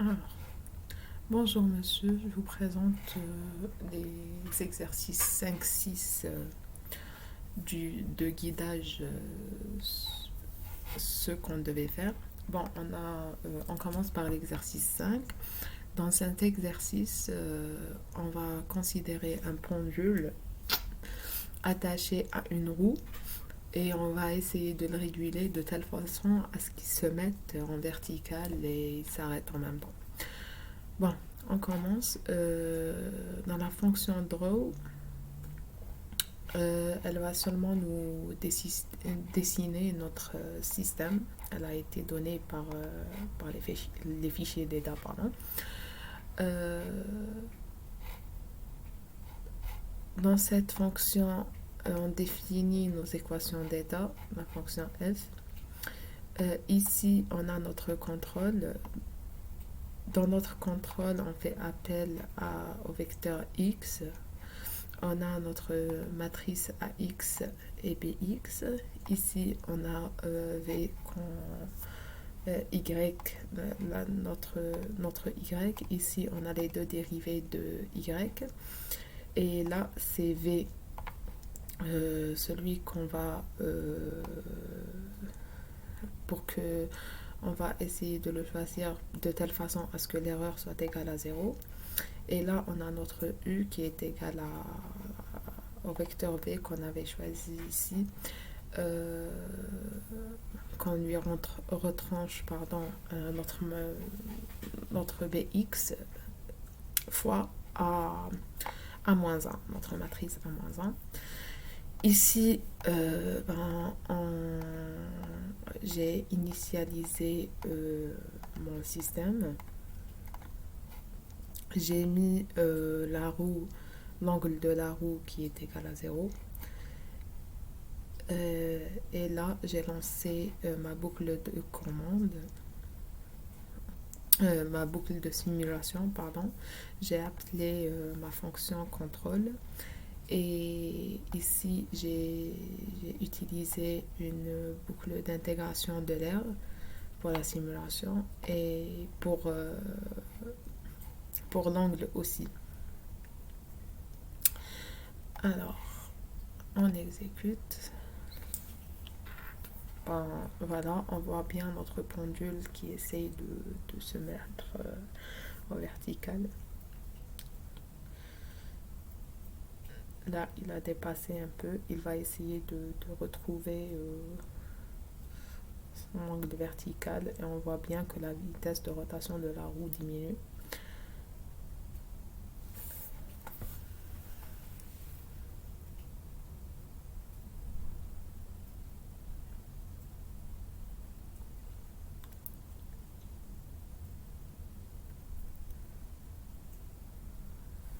Alors, bonjour monsieur, je vous présente les exercices 5-6 de guidage, ce qu'on devait faire. Bon, on commence par l'exercice 5. Dans cet exercice, on va considérer un pendule attaché à une roue et on va essayer de le réguler de telle façon à ce qu'il se mette en vertical et s'arrête en même temps. Bon, on commence dans la fonction draw. Elle va seulement nous dessiner notre système. Elle a été donnée par les fichiers d'état, pardon. Dans cette fonction, on définit nos équations d'état, la fonction f. Ici, on a notre contrôle. Dans notre contrôle, on fait appel au vecteur x. On a notre matrice AX et BX. Ici, on a V, Y, notre Y. Ici, on a les deux dérivés de Y. Et là, c'est V, celui qu'on va... pour que... On va essayer de le choisir de telle façon à ce que l'erreur soit égale à 0. Et là, on a notre U qui est égal au vecteur V qu'on avait choisi ici. Qu'on lui retranche notre BX fois A moins 1, notre matrice A moins 1. Ici, j'ai initialisé mon système. J'ai mis l'angle de la roue qui est égal à 0. Et là, j'ai lancé ma boucle de commande, ma boucle de simulation, pardon. J'ai appelé ma fonction contrôle. Et ici, j'ai utilisé une boucle d'intégration de l'air pour la simulation et pour l'angle aussi. Alors, on exécute. Voilà, on voit bien notre pendule qui essaye de se mettre au vertical. Là, il a dépassé un peu. Il va essayer de retrouver son angle vertical et on voit bien que la vitesse de rotation de la roue diminue.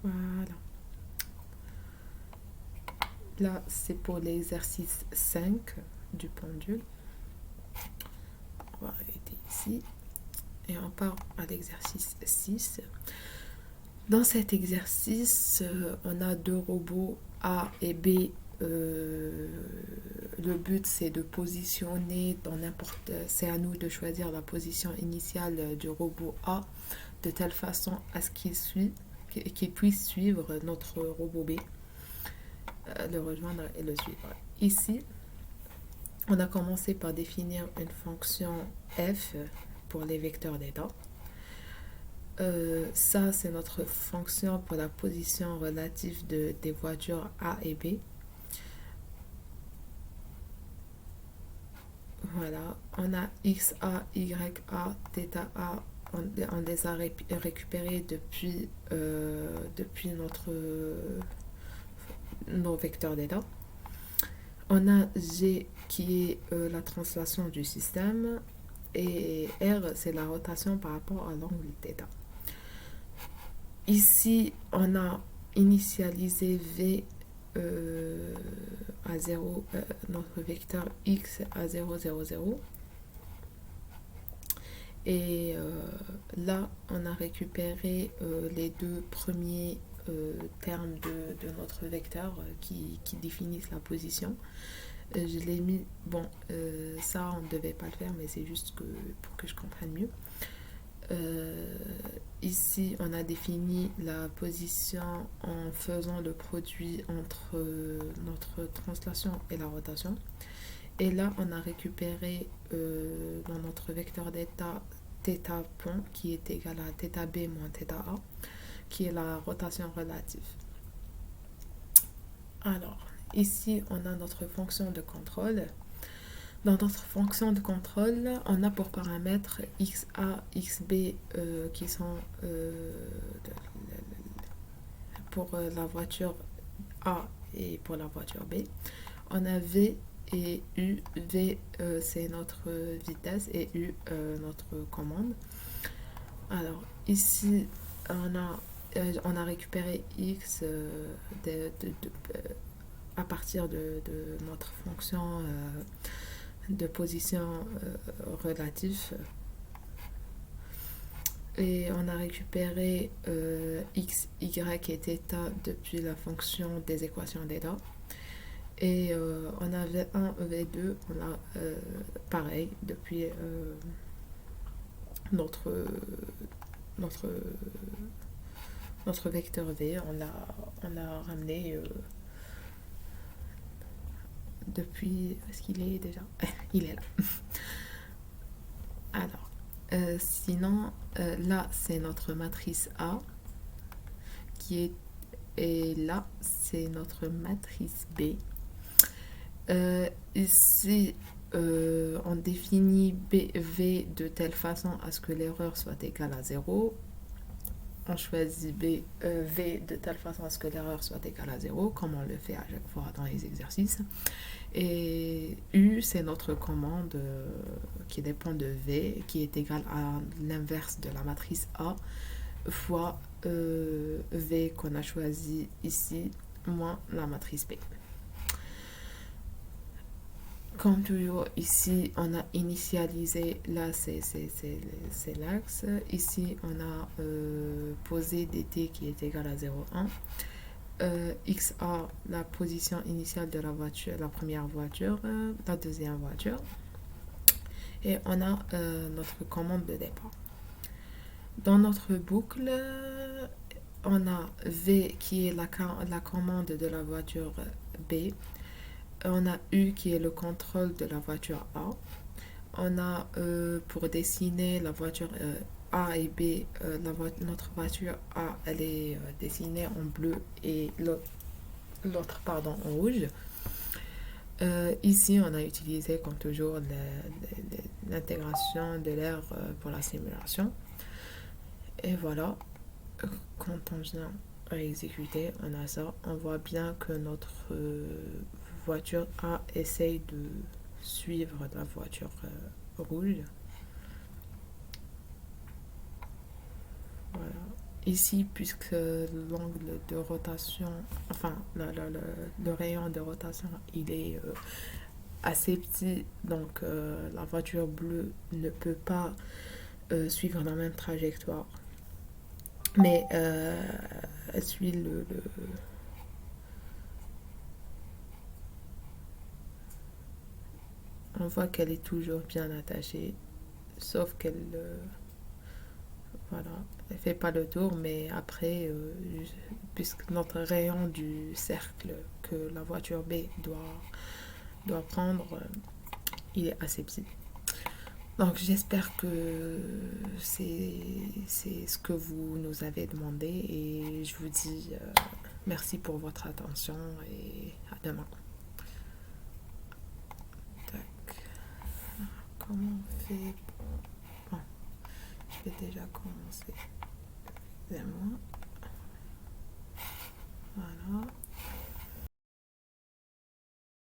Voilà. Là, c'est pour l'exercice 5 du pendule. On va arrêter ici. Et on part à l'exercice 6. Dans cet exercice, on a deux robots A et B. Le but, c'est de positionner c'est à nous de choisir la position initiale du robot A de telle façon à ce qu'il puisse suivre notre robot B, le rejoindre et le suivre. Ici, on a commencé par définir une fonction f pour les vecteurs d'état. Ça, c'est notre fonction pour la position relative des voitures A et B. Voilà, on a XA, YA, θA, on les a récupérés depuis nos vecteurs d'état. On a G qui est la translation du système et R, c'est la rotation par rapport à l'angle θ. Ici, on a initialisé V à 0, notre vecteur X à 0, 0, 0. Et là, on a récupéré les deux premiers termes de notre vecteur qui définissent la position. Je l'ai mis, ça on ne devait pas le faire, mais c'est juste pour que je comprenne mieux. Euh, Ici, on a défini la position en faisant le produit entre notre translation et la rotation. Et là, on a récupéré dans notre vecteur d'état θ point qui est égal à θb moins θa, qui est la rotation relative. Alors, ici, on a notre fonction de contrôle. Dans notre fonction de contrôle, on a pour paramètres xa, xb qui sont pour la voiture A et pour la voiture B. On a v et u. V, c'est notre vitesse et u, notre commande. Alors, ici, on a récupéré x à partir de notre fonction de position relative. Et on a récupéré x, y et θ depuis la fonction des équations d'état. Et on a V1, V2, on a pareil depuis notre vecteur V, on l'a ramené depuis. Est-ce qu'il est déjà? Il est là. Alors, sinon, là, c'est notre matrice A qui est. Et là, c'est notre matrice B. Ici, on définit V de telle façon à ce que l'erreur soit égale à 0. On choisit V de telle façon à ce que l'erreur soit égale à 0, comme on le fait à chaque fois dans les exercices. Et U, c'est notre commande qui dépend de V, qui est égale à l'inverse de la matrice A, fois V qu'on a choisi ici, moins la matrice B. Comme toujours, ici, on a initialisé, là, c'est l'axe. Ici, on a posé dt qui est égal à 0,1. XA, la position initiale de la voiture, la première voiture, la deuxième voiture. Et on a notre commande de départ. Dans notre boucle, on a V qui est la commande de la voiture B. On a U qui est le contrôle de la voiture A. On a pour dessiner la voiture A et B, notre voiture A, elle est dessinée en bleu et l'autre en rouge. Ici, on a utilisé comme toujours l'intégration de l'air pour la simulation. Et voilà, quand on vient à exécuter, on a ça. On voit bien que notre voiture A essaye de suivre la voiture rouge. Voilà. Ici, puisque l'angle de rotation, enfin le rayon de rotation, il est assez petit, donc la voiture bleue ne peut pas suivre la même trajectoire. Mais elle suit on voit qu'elle est toujours bien attachée, sauf qu'elle voilà, elle fait pas le tour, mais après, puisque notre rayon du cercle que la voiture B doit prendre, il est assez petit. Donc j'espère que c'est ce que vous nous avez demandé et je vous dis merci pour votre attention et à demain. Tac. Comment on fait? Bon, je vais déjà commencer. Excusez-moi.